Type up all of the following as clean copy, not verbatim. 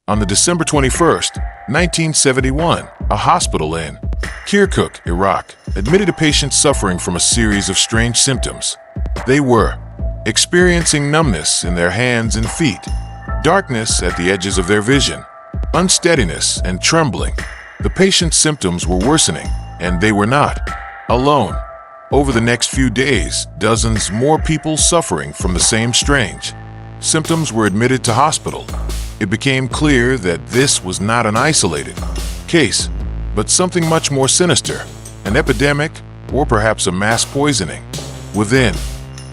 On the December 21st, 1971, a hospital in Kirkuk, Iraq, admitted a patient suffering from a series of strange symptoms. They were experiencing numbness in their hands and feet, darkness at the edges of their vision, unsteadiness, and trembling. The patient's symptoms were worsening, and they were not alone. Over the next few days, dozens more people suffering from the same strange symptoms were admitted to hospital. It became clear that this was not an isolated case, but something much more sinister, an epidemic or perhaps a mass poisoning. Within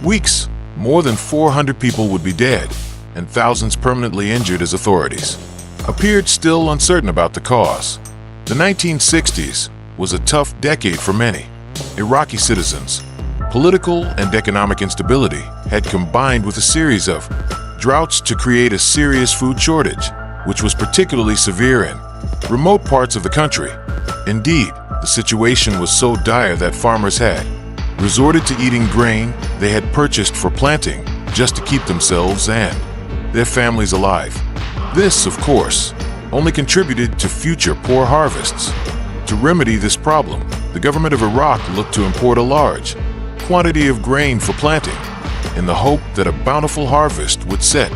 weeks, more than 400 people would be dead and thousands permanently injured as authorities appeared still uncertain about the cause. The 1960s was a tough decade for many Iraqi citizens. Political and economic instability had combined with a series of droughts to create a serious food shortage, which was particularly severe in remote parts of the country. Indeed, the situation was so dire that farmers had resorted to eating grain they had purchased for planting just to keep themselves and their families alive. This, of course, only contributed to future poor harvests. To remedy this problem, the government of Iraq looked to import a large quantity of grain for planting, in the hope that a bountiful harvest would set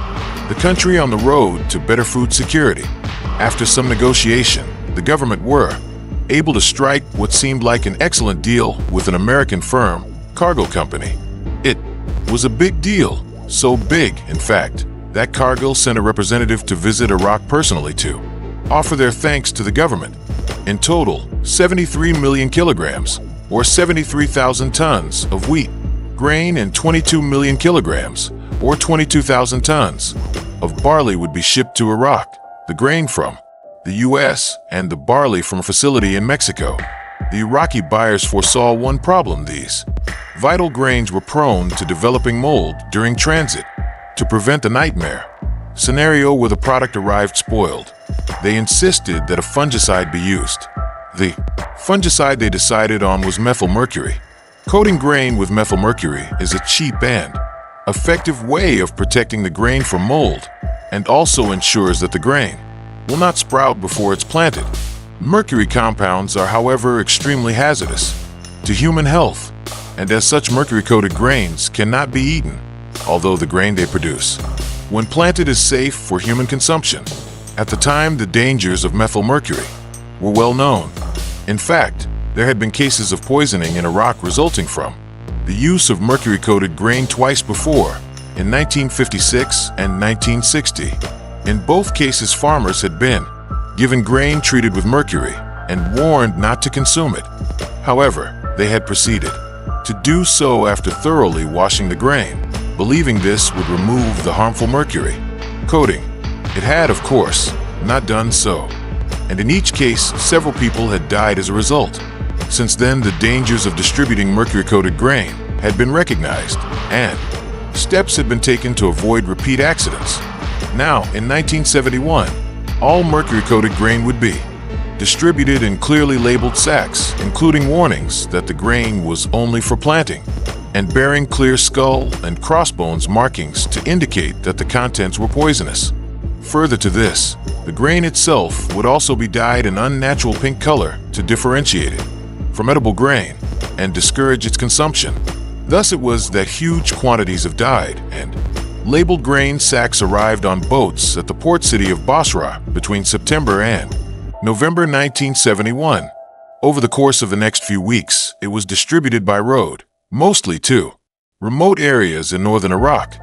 the country on the road to better food security. After some negotiation, the government were able to strike what seemed like an excellent deal with an American firm, cargo company. It was a big deal, so big, in fact, that Cargill sent a representative to visit Iraq personally to offer their thanks to the government. In total, 73 million kilograms, or 73,000 tons of wheat, grain, and 22 million kilograms, or 22,000 tons, of barley would be shipped to Iraq, the grain from the U.S., and the barley from a facility in Mexico. The Iraqi buyers foresaw one problem: these vital grains were prone to developing mold during transit. To prevent the nightmare scenario where the product arrived spoiled, they insisted that a fungicide be used. The fungicide they decided on was methyl mercury. Coating grain with methyl mercury is a cheap and effective way of protecting the grain from mold, and also ensures that the grain will not sprout before it's planted. Mercury compounds are, however, extremely hazardous to human health, and as such, mercury-coated grains cannot be eaten, although the grain they produce, when planted, is safe for human consumption. At the time, the dangers of methyl mercury were well known. In fact, there had been cases of poisoning in Iraq resulting from the use of mercury-coated grain twice before, in 1956 and 1960. In both cases, farmers had been given grain treated with mercury and warned not to consume it. However, they had proceeded to do so after thoroughly washing the grain, believing this would remove the harmful mercury coating. It had, of course, not done so, and in each case, several people had died as a result. Since then, the dangers of distributing mercury-coated grain had been recognized, and steps had been taken to avoid repeat accidents. Now, in 1971, all mercury-coated grain would be distributed in clearly labeled sacks, including warnings that the grain was only for planting, and bearing clear skull and crossbones markings to indicate that the contents were poisonous. Further to this, the grain itself would also be dyed an unnatural pink color to differentiate it from edible grain and discourage its consumption. Thus it was that huge quantities of dyed and labeled grain sacks arrived on boats at the port city of Basra between September and November 1971. Over the course of the next few weeks, it was distributed by road, mostly to remote areas in northern Iraq.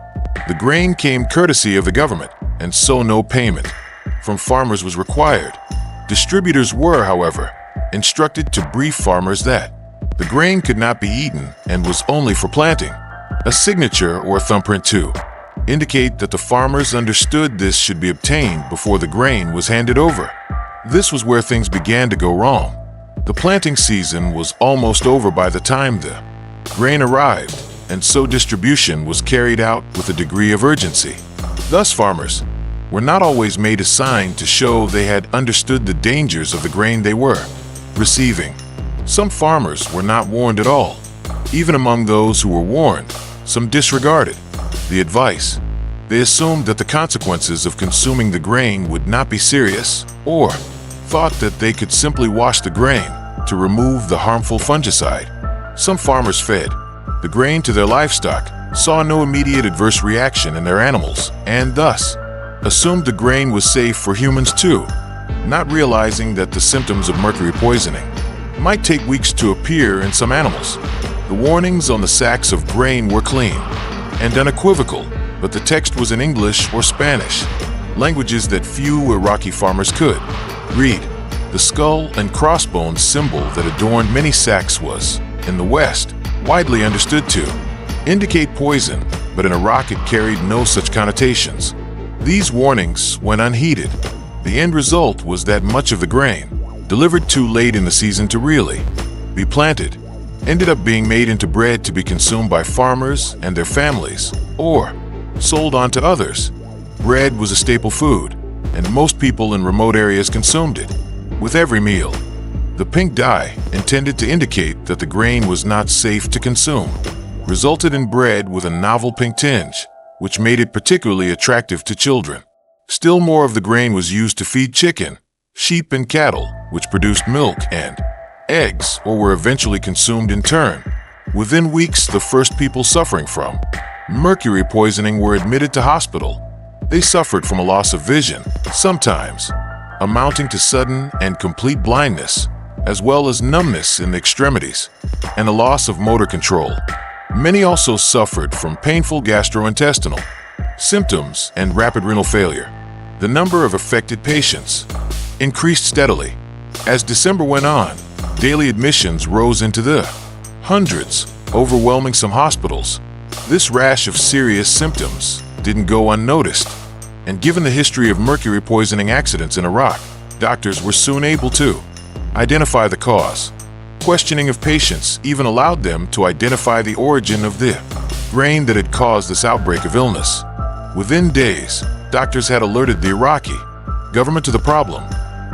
The grain came courtesy of the government, and so no payment from farmers was required. Distributors were, however, instructed to brief farmers that the grain could not be eaten and was only for planting. A signature or thumbprint to indicate that the farmers understood this should be obtained before the grain was handed over. This was where things began to go wrong. The planting season was almost over by the time the grain arrived, and so distribution was carried out with a degree of urgency. Thus, farmers were not always made a sign to show they had understood the dangers of the grain they were receiving. Some farmers were not warned at all. Even among those who were warned, some disregarded the advice. They assumed that the consequences of consuming the grain would not be serious, or thought that they could simply wash the grain to remove the harmful fungicide. Some farmers fed the grain to their livestock, saw no immediate adverse reaction in their animals, and thus assumed the grain was safe for humans too, not realizing that the symptoms of mercury poisoning might take weeks to appear in some animals. The warnings on the sacks of grain were clean and unequivocal, but the text was in English or Spanish, languages that few Iraqi farmers could read. The skull and crossbones symbol that adorned many sacks was, in the West, widely understood to indicate poison, but in Iraq it carried no such connotations. These warnings went unheeded. The end result was that much of the grain, delivered too late in the season to really be planted, ended up being made into bread to be consumed by farmers and their families, or sold on to others. Bread was a staple food, and most people in remote areas consumed it with every meal. The pink dye, intended to indicate that the grain was not safe to consume, resulted in bread with a novel pink tinge, which made it particularly attractive to children. Still more of the grain was used to feed chicken, sheep, and cattle, which produced milk and eggs, or were eventually consumed in turn. Within weeks, the first people suffering from mercury poisoning were admitted to hospital. They suffered from a loss of vision, sometimes amounting to sudden and complete blindness, as well as numbness in the extremities, and a loss of motor control. Many also suffered from painful gastrointestinal symptoms and rapid renal failure. The number of affected patients increased steadily. As December went on, daily admissions rose into the hundreds, overwhelming some hospitals. This rash of serious symptoms didn't go unnoticed, and given the history of mercury poisoning accidents in Iraq, doctors were soon able to identify the cause. Questioning of patients even allowed them to identify the origin of the grain that had caused this outbreak of illness. Within days, doctors had alerted the Iraqi government to the problem,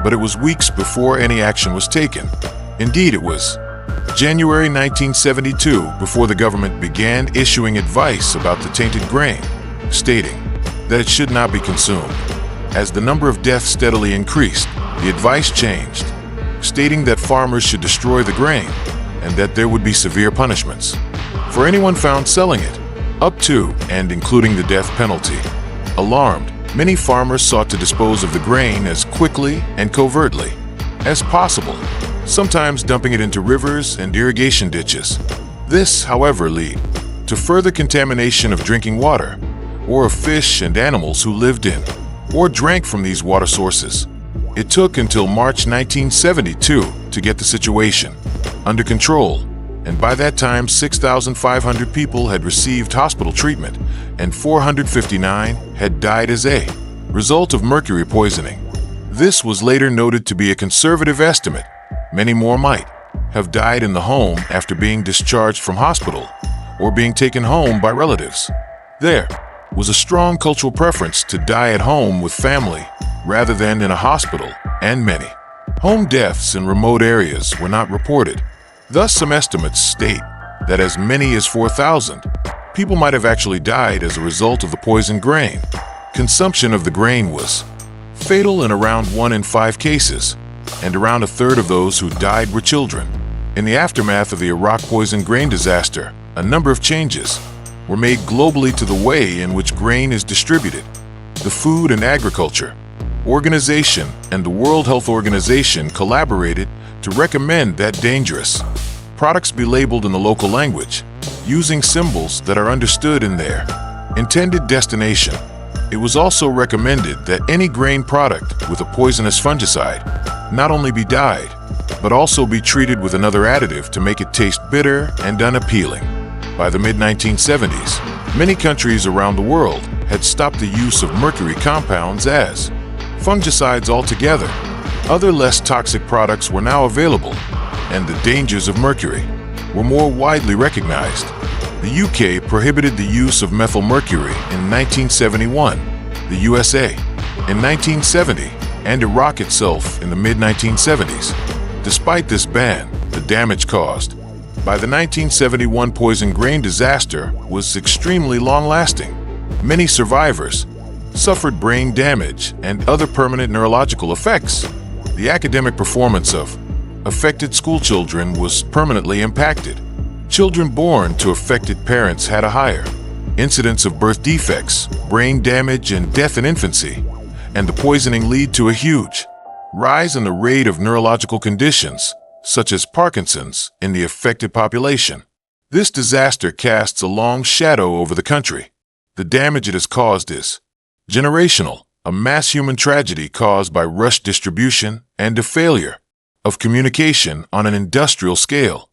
but it was weeks before any action was taken. Indeed, it was January 1972 before the government began issuing advice about the tainted grain, stating that it should not be consumed. As the number of deaths steadily increased, the advice changed, stating that farmers should destroy the grain and that there would be severe punishments for anyone found selling it, up to and including the death penalty. Alarmed, many farmers sought to dispose of the grain as quickly and covertly as possible, sometimes dumping it into rivers and irrigation ditches. This, however, led to further contamination of drinking water, or of fish and animals who lived in or drank from these water sources. It took until March 1972 to get the situation under control, and by that time 6,500 people had received hospital treatment and 459 had died as a result of mercury poisoning. This was later noted to be a conservative estimate. Many more might have died in the home after being discharged from hospital or being taken home by relatives. There was a strong cultural preference to die at home with family rather than in a hospital, and many home deaths in remote areas were not reported. Thus, some estimates state that as many as 4,000 people might have actually died as a result of the poisoned grain. Consumption of the grain was fatal in around 1 in 5 cases, and around a third of those who died were children. In the aftermath of the Iraq poisoned grain disaster, a number of changes were made globally to the way in which grain is distributed. The Food and Agriculture Organization and the World Health Organization collaborated to recommend that dangerous products be labeled in the local language, using symbols that are understood in their intended destination. It was also recommended that any grain product with a poisonous fungicide not only be dyed, but also be treated with another additive to make it taste bitter and unappealing. By the mid-1970s, many countries around the world had stopped the use of mercury compounds as fungicides altogether. Other less toxic products were now available, and the dangers of mercury were more widely recognized. The UK prohibited the use of methyl mercury in 1971, the USA in 1970, and Iraq itself in the mid-1970s. Despite this ban, the damage caused by the 1971 poison grain disaster was extremely long-lasting. Many survivors suffered brain damage and other permanent neurological effects. The academic performance of affected schoolchildren was permanently impacted. Children born to affected parents had a higher incidence of birth defects, brain damage, and death in infancy, and the poisoning lead to a huge rise in the rate of neurological conditions, such as Parkinson's, in the affected population. This disaster casts a long shadow over the country. The damage it has caused is generational, a mass human tragedy caused by rushed distribution and a failure of communication on an industrial scale.